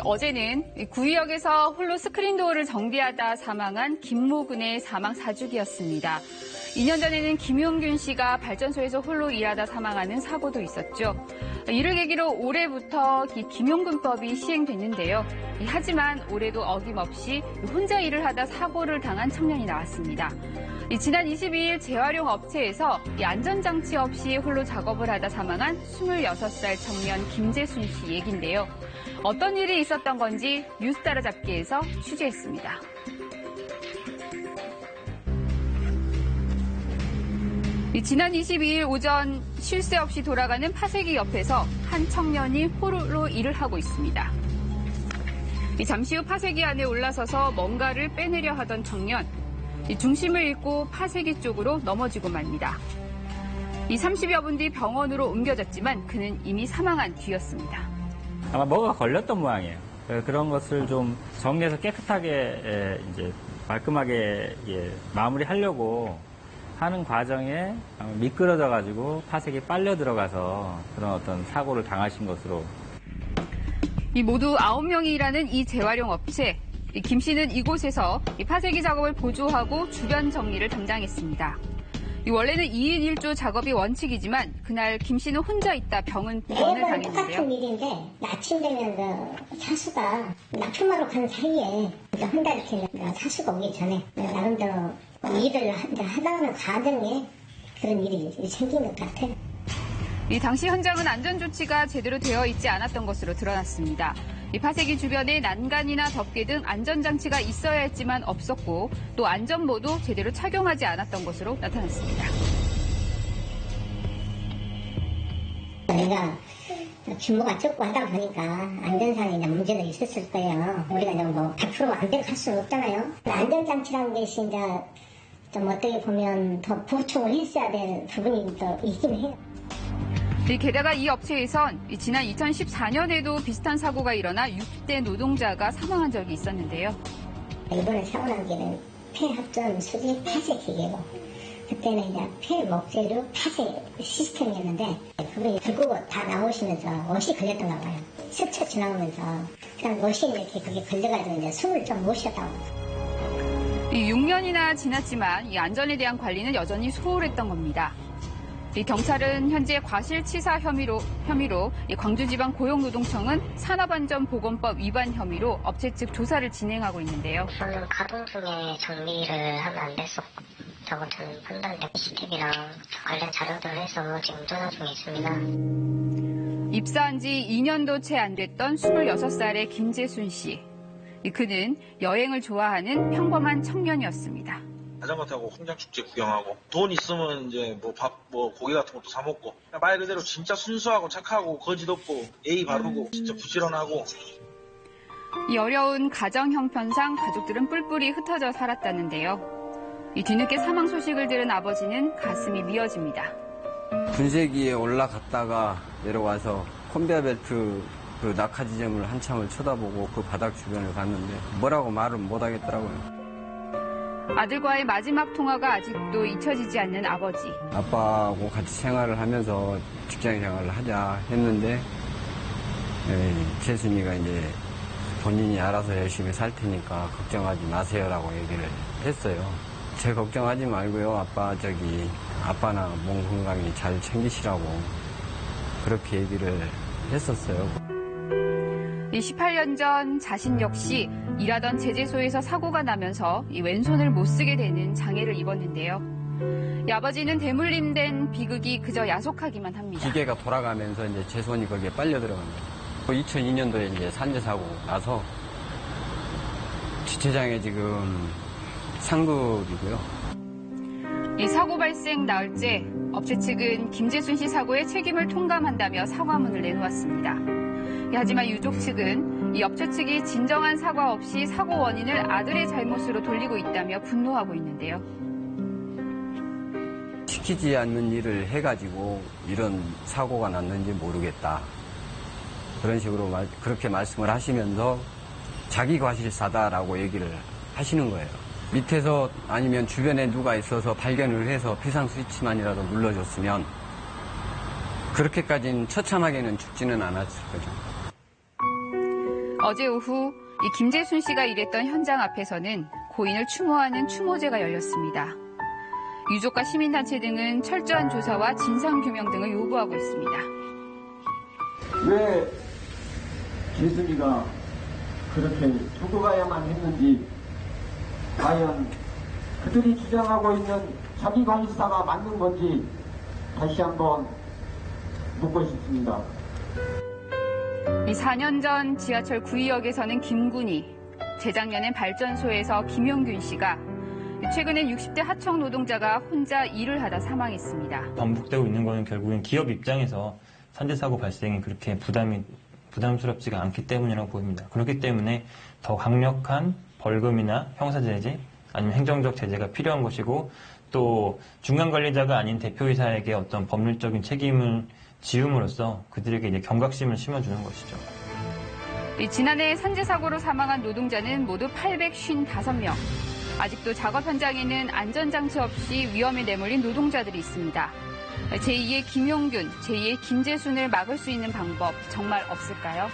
어제는 구의역에서 홀로 스크린도어를 정비하다 사망한 김모근의 사망 4주기였습니다. 2년 전에는 김용균 씨가 발전소에서 홀로 일하다 사망하는 사고도 있었죠. 이를 계기로 올해부터 김용근법이 시행됐는데요. 하지만 올해도 어김없이 혼자 일을 하다 사고를 당한 청년이 나왔습니다. 지난 22일 재활용 업체에서 안전장치 없이 홀로 작업을 하다 사망한 26살 청년 김재순 씨 얘기인데요. 어떤 일이 있었던 건지 뉴스 따라잡기에서 취재했습니다. 지난 22일 오전 쉴 새 없이 돌아가는 파쇄기 옆에서 한 청년이 홀로 일을 하고 있습니다. 잠시 후 파쇄기 안에 올라서서 뭔가를 빼내려 하던 청년. 중심을 잃고 파쇄기 쪽으로 넘어지고 맙니다. 30여 분 뒤 병원으로 옮겨졌지만 그는 이미 사망한 뒤였습니다. 아마 뭐가 걸렸던 모양이에요. 그런 것을 좀 정리해서 깨끗하게 이제 말끔하게 마무리하려고 하는 과정에 미끄러져가지고 파쇄기 빨려 들어가서 그런 어떤 사고를 당하신 것으로. 모두 9명이 일하는 이 재활용 업체. 김 씨는 이곳에서 파쇄기 작업을 보조하고 주변 정리를 담당했습니다. 원래는 2인 1조 작업이 원칙이지만 그날 김 씨는 혼자 있다 병원을 당했는데요. 똑같은 일인데 아침 되면 사수가 납품하러 간 사이에 한 달 이렇게 사수가 오기 전에 나름대로 일을 하다가는 과정에 그런 일이 생긴 것 같아요. 당시 현장은 안전조치가 제대로 되어 있지 않았던 것으로 드러났습니다. 파쇄기 주변에 난간이나 덮개 등 안전장치가 있어야 했지만 없었고 또 안전모도 제대로 착용하지 않았던 것으로 나타났습니다. 우리가 규모가 적고 하다 보니까 안전상에 문제가 있었을 거예요. 우리가 뭐 100% 완벽할 수는 없잖아요. 안전장치라는 것이 이제 좀 어떻게 보면 더 보충을 했어야 될 부분이 또 있긴 해요. 게다가 이 업체에선 지난 2014년에도 비슷한 사고가 일어나 6대 노동자가 사망한 적이 있었는데요. 이번에 사고 난 게는 폐합전 수직 파쇄 기계고 그때는 이제 폐목재료 파쇄 시스템이었는데 그분이 결국 다 나오시면서 옷이 걸렸던가 봐요. 스쳐 지나오면서 그냥 옷이 이렇게 그게 걸려가지고 이제 숨을 좀 못 쉬었다고. 6년이나 지났지만 이 안전에 대한 관리는 여전히 소홀했던 겁니다. 경찰은 현재 과실치사 혐의로 광주지방고용노동청은 산업안전보건법 위반 혐의로 업체 측 조사를 진행하고 있는데요. 우선은 가동 중에 정리를 하면 안 됐었다고 저는 판단돼 CCTV랑 관련 자료들을 해서 지금 조사 중에 있습니다. 입사한 지 2년도 채 안 됐던 26살의 김재순 씨. 그는 여행을 좋아하는 평범한 청년이었습니다. 자전거 타고 홍장 축제 구경하고 돈 있으면 이제 뭐 밥 고기 같은 것도 사 먹고 말 그대로 진짜 순수하고 착하고 거짓 없고 예의 바르고 진짜 부지런하고. 이 어려운 가정 형편상 가족들은 뿔뿔이 흩어져 살았다는데요. 이 뒤늦게 사망 소식을 들은 아버지는 가슴이 미어집니다. 분쇄기에 올라갔다가 내려와서 컨베어 벨트 그 낙하 지점을 한참을 쳐다보고 그 바닥 주변을 갔는데 뭐라고 말을 못 하겠더라고요. 아들과의 마지막 통화가 아직도 잊혀지지 않는 아버지. 아빠하고 같이 생활을 하면서 직장 생활을 하자 했는데 재순이가 이제 본인이 알아서 열심히 살 테니까 걱정하지 마세요라고 얘기를 했어요. 제 걱정하지 말고요. 아빠나 몸 건강히 잘 챙기시라고 그렇게 얘기를 했었어요. 18년 전 자신 역시 일하던 제재소에서 사고가 나면서 이 왼손을 못 쓰게 되는 장애를 입었는데요. 이 아버지는 대물림된 비극이 그저 야속하기만 합니다. 기계가 돌아가면서 이제 제 손이 거기에 빨려 들어갑니다. 2002년도에 이제 산재 사고 나서 주차장에 지금 상급이고요. 이 사고 발생 나흘째 업체 측은 김재순 씨 사고에 책임을 통감한다며 사과문을 내놓았습니다. 하지만 유족 측은 이 업체 측이 진정한 사과 없이 사고 원인을 아들의 잘못으로 돌리고 있다며 분노하고 있는데요. 시키지 않는 일을 해가지고 이런 사고가 났는지 모르겠다. 그런 식으로 그렇게 말씀을 하시면서 자기 과실사다라고 얘기를 하시는 거예요. 밑에서 아니면 주변에 누가 있어서 발견을 해서 비상 스위치만이라도 눌러줬으면 그렇게까지는 처참하게는 죽지는 않았을 거죠. 어제 오후 이 김재순 씨가 일했던 현장 앞에서는 고인을 추모하는 추모제가 열렸습니다. 유족과 시민단체 등은 철저한 조사와 진상규명 등을 요구하고 있습니다. 왜 재순이가 그렇게 죽어가야만 했는지, 과연 그들이 주장하고 있는 자기관리사가 맞는 건지 다시 한번 묻고 싶습니다. 이 4년 전 지하철 구의역에서는 김군이, 재작년엔 발전소에서 김용균 씨가, 최근엔 60대 하청 노동자가 혼자 일을 하다 사망했습니다. 반복되고 있는 것은 결국엔 기업 입장에서 산재사고 발생이 그렇게 부담스럽지가 않기 때문이라고 보입니다. 그렇기 때문에 더 강력한 벌금이나 형사제재 아니면 행정적 제재가 필요한 것이고, 또 중간 관리자가 아닌 대표이사에게 어떤 법률적인 책임을 지음으로써 그들에게 이제 경각심을 심어주는 것이죠. 지난해 산재사고로 사망한 노동자는 모두 855명. 아직도 작업 현장에는 안전장치 없이 위험에 내몰린 노동자들이 있습니다. 제2의 김용균, 제2의 김재순을 막을 수 있는 방법 정말 없을까요?